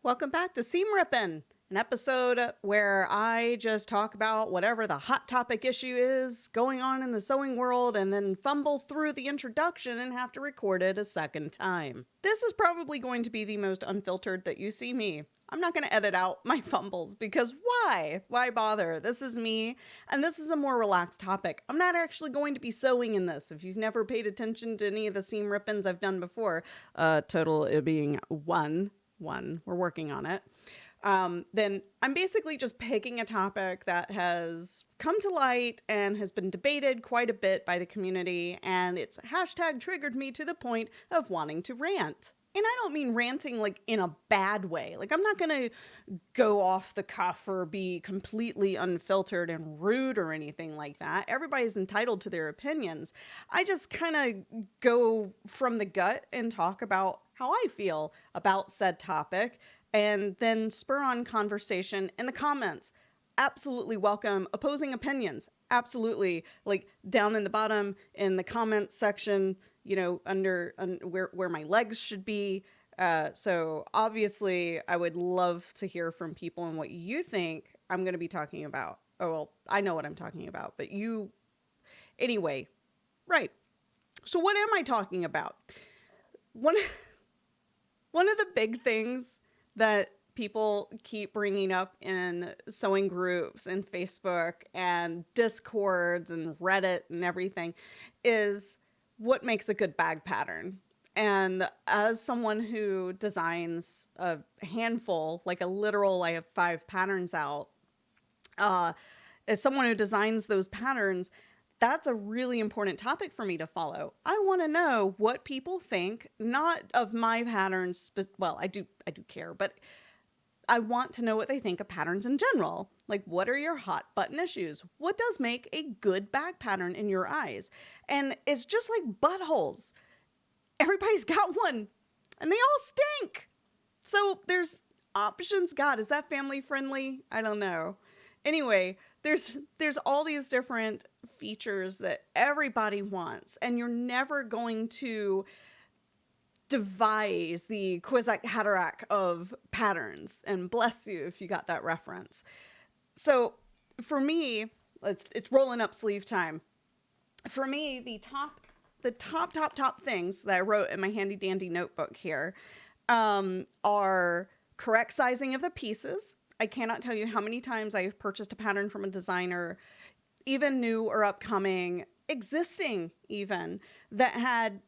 Welcome back to Seamrippin, an episode where I just talk about whatever the hot topic issue is going on in the sewing world and then fumble through the introduction and have to record it a second time. This is probably going to be the most unfiltered that you see me. I'm not going to edit out my fumbles because why? Why bother? This is me, and this is a more relaxed topic. I'm not actually going to be sewing in this. If you've never paid attention to any of the seam rippins I've done before, total it being one, we're working on it. Then I'm basically just picking a topic that has come to light and has been debated quite a bit by the community, and it's hashtag triggered me to the point of wanting to rant. And I don't mean ranting like in a bad way. Like I'm not going to go off the cuff or be completely unfiltered and rude or anything like that. Everybody's entitled to their opinions. I just kind of go from the gut and talk about how I feel about said topic and then spur on conversation in the comments. Absolutely welcome opposing opinions. Absolutely. Like down in the bottom in the comment section, you know, under where my legs should be. So obviously I would love to hear from people and what you think I'm going to be talking about. Oh, well, I know what I'm talking about, but anyway, right. So what am I talking about? One of the big things that people keep bringing up in sewing groups and Facebook and Discords and Reddit and everything is what makes a good bag pattern. And as someone who designs a handful, like a literal, I have 5 patterns out, as someone who designs those patterns, that's a really important topic for me to follow. I want to know what people think, not of my patterns. Well, I do care, but I want to know what they think of patterns in general. Like, what are your hot button issues? What does make a good bag pattern in your eyes? And it's just like buttholes. Everybody's got one and they all stink. So there's options. God, is that family friendly? I don't know. Anyway, there's all these different features that everybody wants, and you're never going to devise the Quizak Haderach of patterns, and bless you if you got that reference. So for me, it's rolling up sleeve time. For me, the top things that I wrote in my handy dandy notebook here are correct sizing of the pieces. I cannot tell you how many times I've purchased a pattern from a designer, even new or upcoming, existing even, that had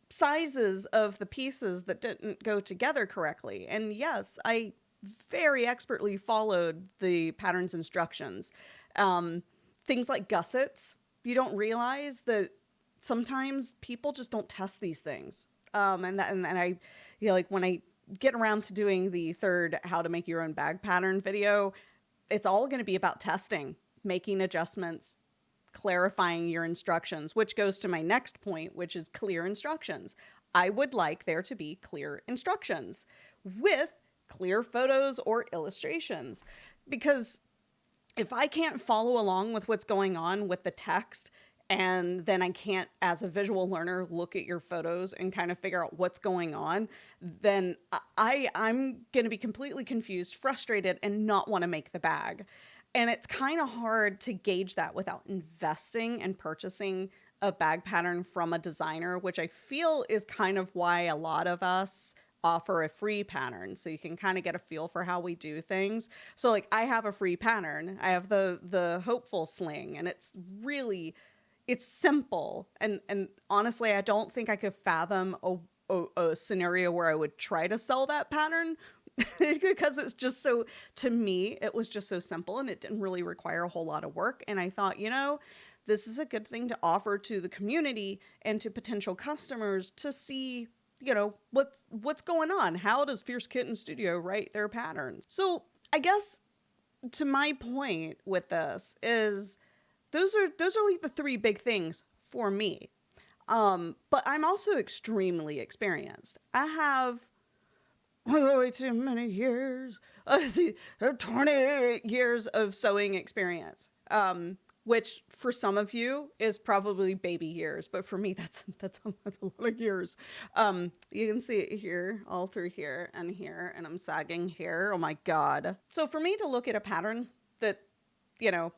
sizes of the pieces that didn't go together correctly. And yes, I very expertly followed the pattern's instructions. Things like gussets, you don't realize that sometimes people just don't test these things. And I, you know, like when I get around to doing the third how to make your own bag pattern video, it's all going to be about testing, making adjustments, clarifying your instructions, which goes to my next point, which is clear instructions. I would like there to be clear instructions with clear photos or illustrations, because if I can't follow along with what's going on with the text, and then I can't, as a visual learner, look at your photos and kind of figure out what's going on, then I'm going to be completely confused, frustrated, and not want to make the bag. And it's kind of hard to gauge that without investing and purchasing a bag pattern from a designer, which I feel is kind of why a lot of us offer a free pattern, so you can kind of get a feel for how we do things. So like I have a free pattern. I have the hopeful sling, and it's simple. And honestly, I don't think I could fathom a scenario where I would try to sell that pattern because it's just so, to me, it was just so simple and it didn't really require a whole lot of work. And I thought, you know, this is a good thing to offer to the community and to potential customers to see, you know, what's going on. How does Fierce Kitten Studio write their patterns? So I guess to my point with this is those are like the 3 big things for me. But I'm also extremely experienced. I have way too many years, 28 years of sewing experience. which for some of you is probably baby years, but for me, that's a lot of years. You can see it here, all through here, and I'm sagging here. Oh my God. So for me to look at a pattern that,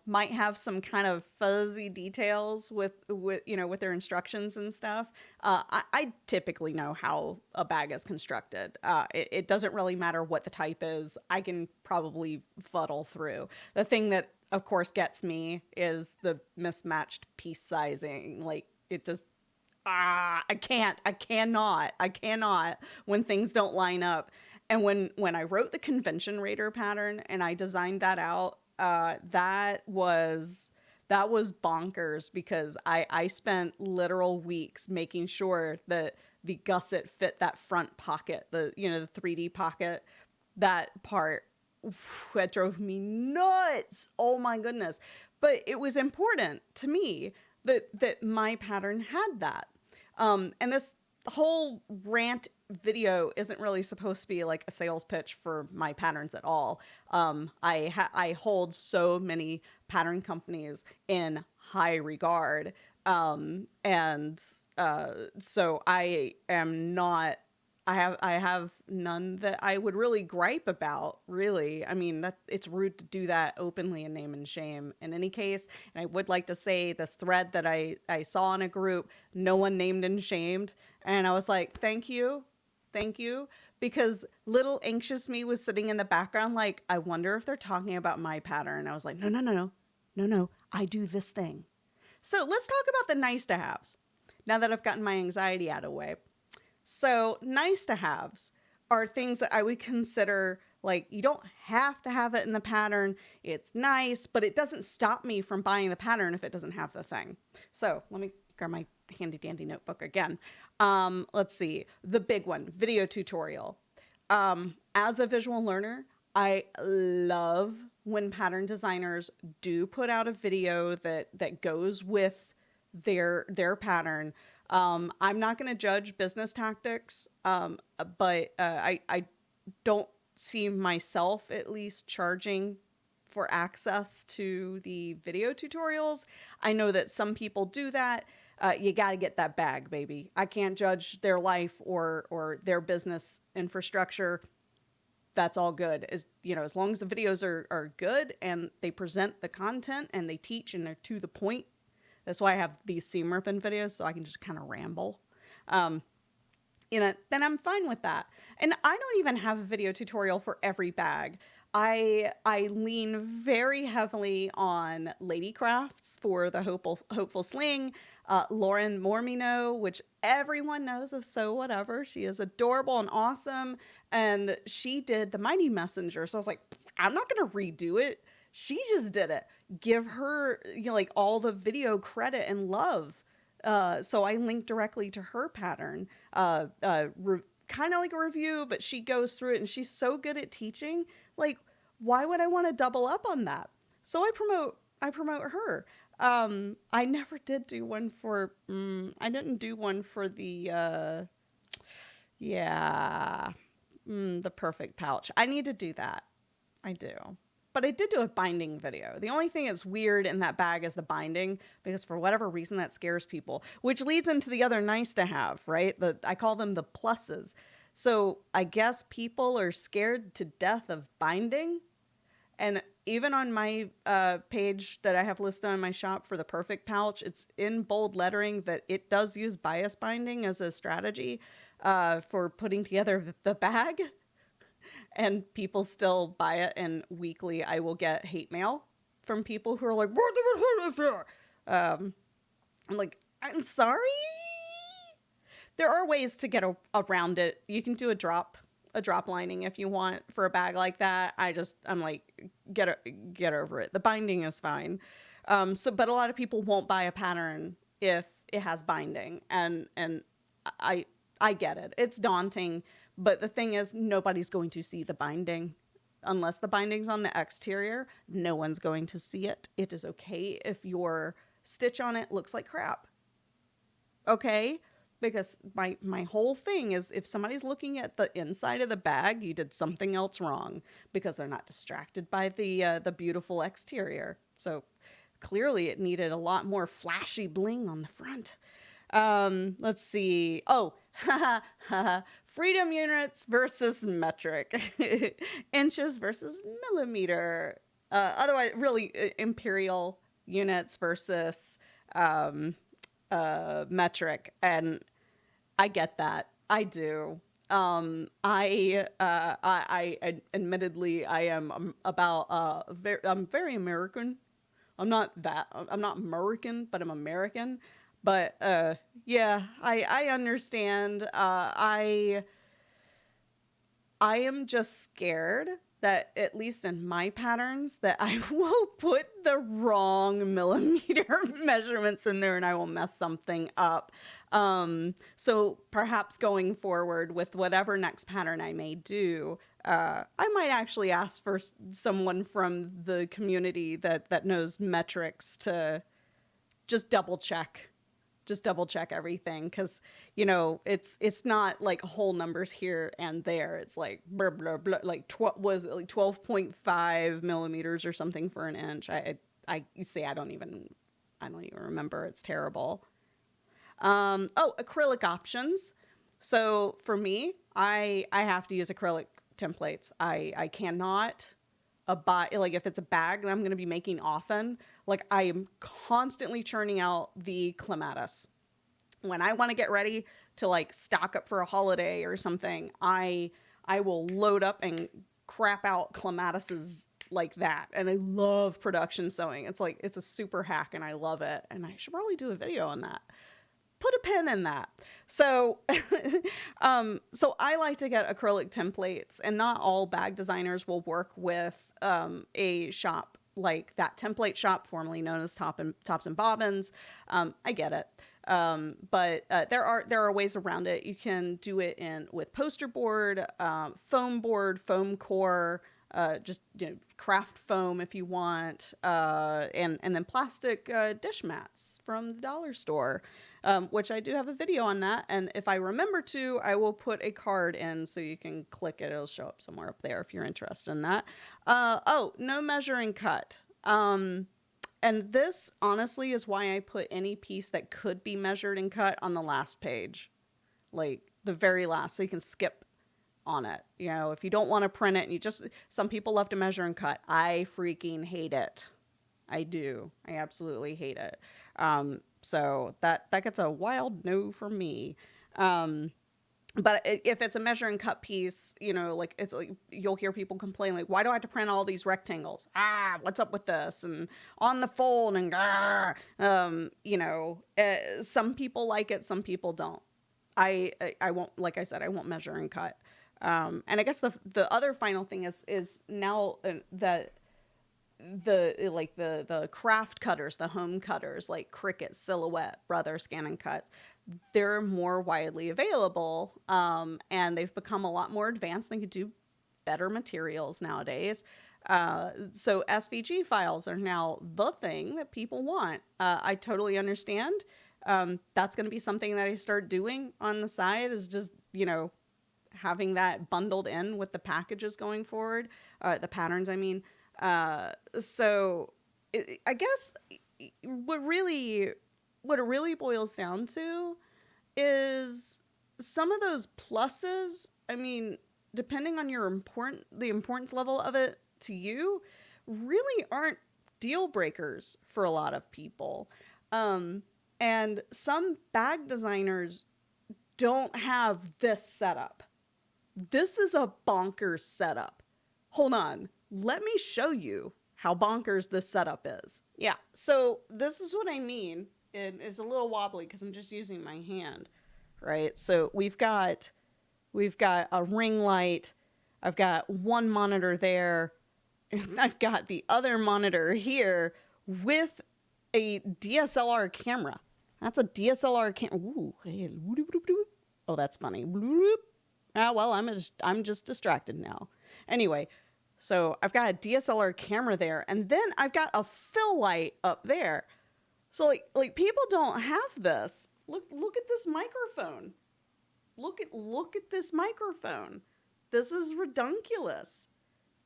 might have some kind of fuzzy details with their instructions and stuff, I typically know how a bag is constructed. It doesn't really matter what the type is. I can probably fuddle through. The thing that, of course, gets me is the mismatched piece sizing. Like, it just, I cannot when things don't line up. And when I wrote the convention raider pattern and I designed that out, that was bonkers, because I spent literal weeks making sure that the gusset fit that front pocket, the 3D pocket, that part. That drove me nuts. Oh my goodness. But it was important to me that my pattern had that. And this whole rant video isn't really supposed to be like a sales pitch for my patterns at all. I hold so many pattern companies in high regard. So I am not, I have none that I would really gripe about, really. I mean, that it's rude to do that openly in name and shame in any case. And I would like to say this thread that I saw in a group, no one named and shamed. And I was like, thank you, because little anxious me was sitting in the background like, I wonder if they're talking about my pattern. I was like, no, I do this thing. So let's talk about the nice to haves, now that I've gotten my anxiety out of the way. So nice to haves are things that I would consider, like, you don't have to have it in the pattern. It's nice, but it doesn't stop me from buying the pattern if it doesn't have the thing. So let me grab my handy dandy notebook again. Let's see. The big one, video tutorial. As a visual learner, I love when pattern designers do put out a video that goes with their pattern. I'm not going to judge business tactics, but I don't see myself at least charging for access to the video tutorials. I know that some people do that. You got to get that bag, baby. I can't judge their life or their business infrastructure. That's all good. As long as the videos are good and they present the content and they teach and they're to the point. That's why I have these Seamrippin videos, so I can just kind of ramble. Then I'm fine with that. And I don't even have a video tutorial for every bag. I lean very heavily on Lady Crafts for the Hopeful Sling, Lauren Mormino, which everyone knows is so whatever. She is adorable and awesome, and she did the Mighty Messenger. So I was like, I'm not going to redo it. She just did it. Give her, all the video credit and love. So I linked directly to her pattern, kind of like a review, but she goes through it and she's so good at teaching. Like, why would I want to double up on that? So I promote her. I never did do one for, I didn't do one for the, the perfect pouch. I need to do that. I do. But I did do a binding video. The only thing that's weird in that bag is the binding, because for whatever reason that scares people, which leads into the other nice to have, right? I call them the pluses. So I guess people are scared to death of binding. And even on my page that I have listed on my shop for the perfect pouch, it's in bold lettering that it does use bias binding as a strategy for putting together the bag. And people still buy it, and weekly I will get hate mail from people who are like, I'm like, I'm sorry. There are ways to get around it. You can do a drop lining if you want for a bag like that. I'm like, get over it. The binding is fine. But a lot of people won't buy a pattern if it has binding, and I get it. It's daunting. But the thing is, nobody's going to see the binding. Unless the binding's on the exterior, no one's going to see it. It is okay if your stitch on it looks like crap. Okay? Because my whole thing is, if somebody's looking at the inside of the bag, you did something else wrong, because they're not distracted by the beautiful exterior. So clearly it needed a lot more flashy bling on the front. Let's see. Oh, freedom units versus metric, inches versus millimeter. Otherwise, really imperial units versus metric. And I get that. I do. I admittedly, I am I'm very American. I'm not American, but I'm American. But, yeah, I understand. I am just scared that, at least in my patterns, that I will put the wrong millimeter measurements in there and I will mess something up. So perhaps going forward with whatever next pattern I may do, I might actually ask for someone from the community that knows metrics to just double check everything, because it's not like whole numbers here and there. It's like blah, blah, blah, like 12.5 millimeters or something for an inch. You see, I don't even remember. It's terrible. Acrylic options. So for me, I have to use acrylic templates. I cannot abide, like if it's a bag that I'm going to be making often, like I am constantly churning out the clematis. When I want to get ready to like stock up for a holiday or something, I will load up and crap out clematises like that. And I love production sewing. It's a super hack and I love it. And I should probably do a video on that. Put a pin in that. So, so I like to get acrylic templates, and not all bag designers will work with a shop like that template shop, formerly known as Tops and Bobbins. I get it. But there are ways around it. You can do it with poster board, foam core, just craft foam if you want, and then plastic dish mats from the dollar store. Which I do have a video on that. And if I remember to, I will put a card in so you can click it. It'll show up somewhere up there if you're interested in that. No measuring cut. And this honestly is why I put any piece that could be measured and cut on the last page, like the very last, so you can skip on it. If you don't want to print it and some people love to measure and cut. I freaking hate it. I do. I absolutely hate it. So that gets a wild no from me. But if it's a measure and cut piece, like it's like you'll hear people complain, like, why do I have to print all these rectangles? What's up with this? And on the fold and some people like it, some people don't. I won't, like I said, I won't measure and cut. And I guess the other final thing is now that the craft cutters, the home cutters like Cricut, Silhouette, Brother, Scan and Cut, they're more widely available, and they've become a lot more advanced. They can do better materials nowadays. So SVG files are now the thing that people want. I totally understand. That's going to be something that I start doing on the side, is just, having that bundled in with the packages going forward, the patterns, I mean. So I guess what it really boils down to is some of those pluses. I mean, depending on the importance level of it to you, really aren't deal breakers for a lot of people. And some bag designers don't have this setup. This is a bonkers setup. Hold on. Let me show you how bonkers this setup is. Yeah, so this is what I mean. It's a little wobbly because I'm just using my hand, right? So we've got a ring light. I've got one monitor there. And I've got the other monitor here with a DSLR camera. That's a DSLR camera. Ooh, oh, that's funny. Well, I'm just distracted now. Anyway. So I've got a DSLR camera there, and then I've got a fill light up there. So like people don't have this. Look at this microphone. Look at this microphone. This is redunculous.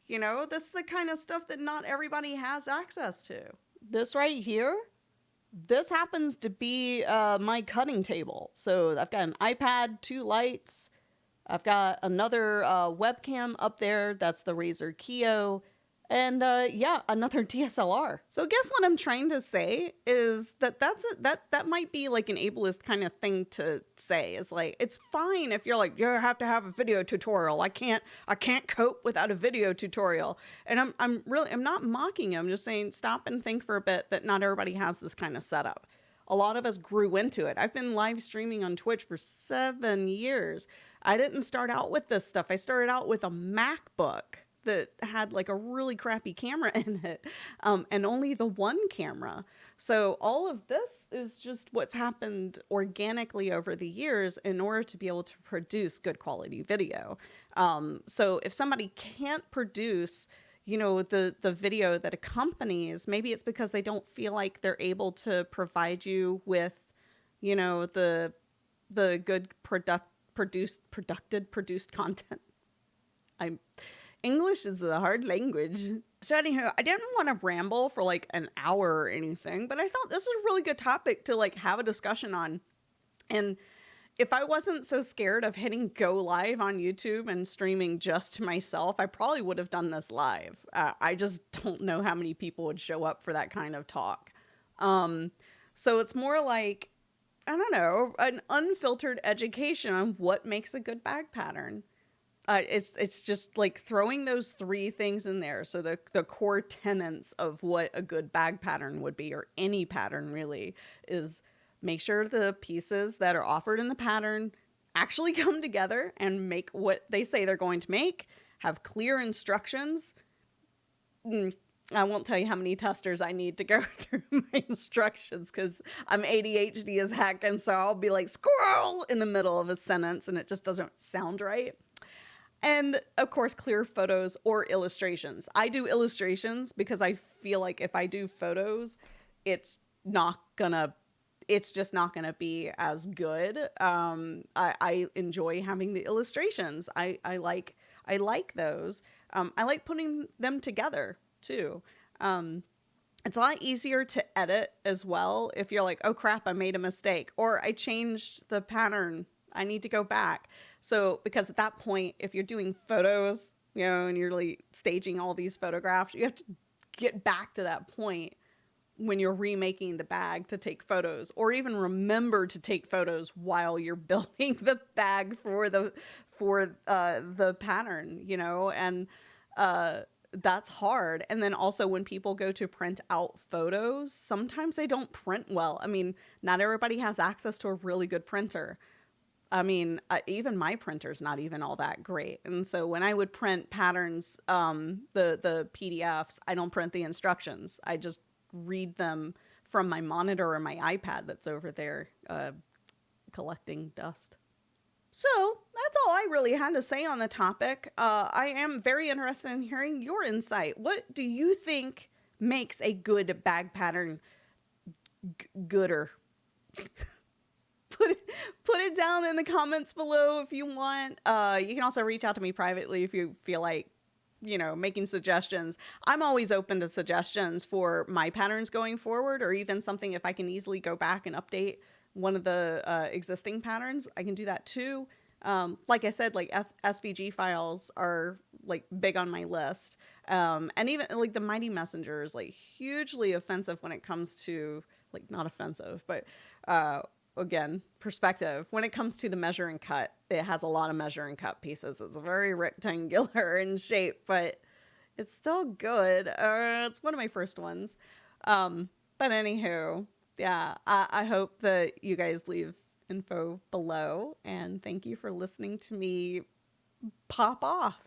This is the kind of stuff that not everybody has access to. This right here, this happens to be my cutting table. So I've got an iPad, 2 lights. I've got another webcam up there. That's the Razer Kio. And yeah, another DSLR. So guess what I'm trying to say is that that might be like an ableist kind of thing to say. Is like, it's fine if you're like, you have to have a video tutorial. I can't cope without a video tutorial. And I'm not mocking you. I'm just saying, stop and think for a bit that not everybody has this kind of setup. A lot of us grew into it. I've been live streaming on Twitch for 7 years. I didn't start out with this stuff. I started out with a MacBook that had like a really crappy camera in it, and only the one camera. So all of this is just what's happened organically over the years in order to be able to produce good quality video. So if somebody can't produce, you know, the video that accompanies, maybe it's because they don't feel like they're able to provide you with, you know, the good produced content. English is a hard language. So anyhow, I didn't want to ramble for like an hour or anything, but I thought this is a really good topic to like have a discussion on. And if I wasn't so scared of hitting go live on YouTube and streaming just to myself, I probably would have done this live. I just don't know how many people would show up for that kind of talk. So it's more like, I don't know, an unfiltered education on what makes a good bag pattern. It's just like throwing those 3 things in there. So the core tenets of what a good bag pattern would be, or any pattern really, is make sure the pieces that are offered in the pattern actually come together and make what they say they're going to make, have clear instructions. I won't tell you how many testers I need to go through my instructions because I'm ADHD as heck, and so I'll be like squirrel in the middle of a sentence and it just doesn't sound right. And of course, clear photos or illustrations. I do illustrations because I feel like if I do photos, it's just not gonna be as good. I enjoy having the illustrations. I like those. I like putting them together too. It's a lot easier to edit as well if you're like, oh crap, I made a mistake, or I changed the pattern, I need to go back. So, because at that point, if you're doing photos, you know, and you're like staging all these photographs, you have to get back to that point when you're remaking the bag to take photos, or even remember to take photos while you're building the bag for the pattern, you know, and that's hard. And then also when people go to print out photos, sometimes they don't print well. I mean, not everybody has access to a really good printer. I mean, even my printer's not even all that great. And so when I would print patterns, the PDFs, I don't print the instructions. I just read them from my monitor or my iPad that's over there collecting dust. So that's all I really had to say on the topic. I am very interested in hearing your insight. What do you think makes a good bag pattern gooder? Put it down in the comments below if you want. You can also reach out to me privately if you feel like, you know, making suggestions. I'm always open to suggestions for my patterns going forward, or even something if I can easily go back and update one of the existing patterns, I can do that too. Like I said, like SVG files are like big on my list. And even like the Mighty Messenger is like hugely offensive when it comes to, like, not offensive, but again, perspective. When it comes to the measure and cut, it has a lot of measure and cut pieces. It's very rectangular in shape, but it's still good. It's one of my first ones. But anywho, yeah, I hope that you guys leave info below, and thank you for listening to me pop off.